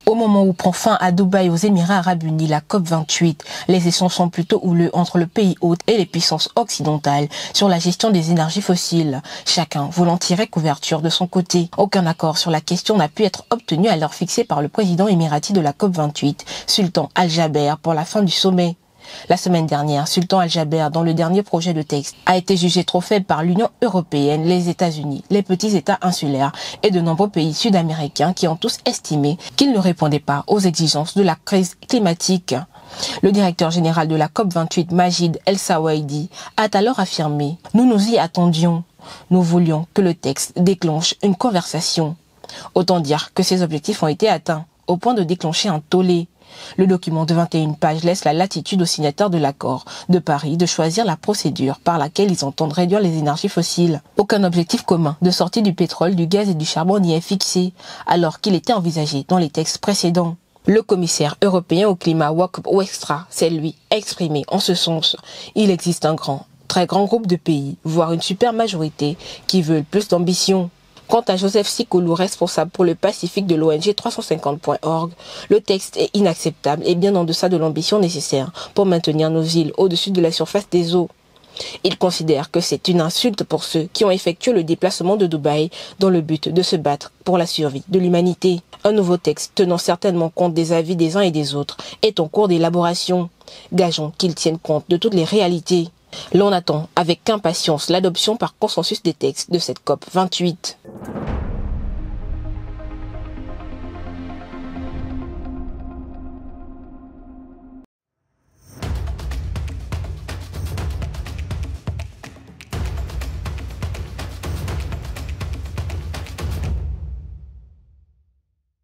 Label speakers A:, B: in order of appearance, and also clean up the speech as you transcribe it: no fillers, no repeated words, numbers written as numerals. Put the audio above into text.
A: Au moment où prend fin à Dubaï, aux Émirats Arabes Unis, la COP28, les échanges sont plutôt houleux entre le pays hôte et les puissances occidentales sur la gestion des énergies fossiles, chacun voulant tirer couverture de son côté. Aucun accord sur la question n'a pu être obtenu à l'heure fixée par le président émirati de la COP28, Sultan Al-Jaber, pour la fin du sommet. La semaine dernière, Sultan Al-Jaber, dans le dernier projet de texte, a été jugé trop faible par l'Union européenne, les États-Unis, les petits États insulaires et de nombreux pays sud-américains qui ont tous estimé qu'il ne répondait pas aux exigences de la crise climatique. Le directeur général de la COP28, Majid El-Sawaidi, a alors affirmé « Nous nous y attendions. Nous voulions que le texte déclenche une conversation. » Autant dire que ces objectifs ont été atteints, au point de déclencher un tollé. Le document de 21 pages laisse la latitude aux signataires de l'accord de Paris de choisir la procédure par laquelle ils entendent réduire les énergies fossiles. Aucun objectif commun de sortie du pétrole, du gaz et du charbon n'y est fixé, alors qu'il était envisagé dans les textes précédents. Le commissaire européen au climat Waqf Wextra s'est lui exprimé en ce sens. Il existe un très grand groupe de pays, voire une super majorité, qui veulent plus d'ambition. Quant à Joseph Sikulu, responsable pour le Pacifique de l'ONG 350.org, le texte est inacceptable et bien en deçà de l'ambition nécessaire pour maintenir nos îles au-dessus de la surface des eaux. Il considère que c'est une insulte pour ceux qui ont effectué le déplacement de Dubaï dans le but de se battre pour la survie de l'humanité. Un nouveau texte tenant certainement compte des avis des uns et des autres est en cours d'élaboration. Gageons qu'il tienne compte de toutes les réalités. L'on attend avec impatience l'adoption par consensus des textes de cette COP28.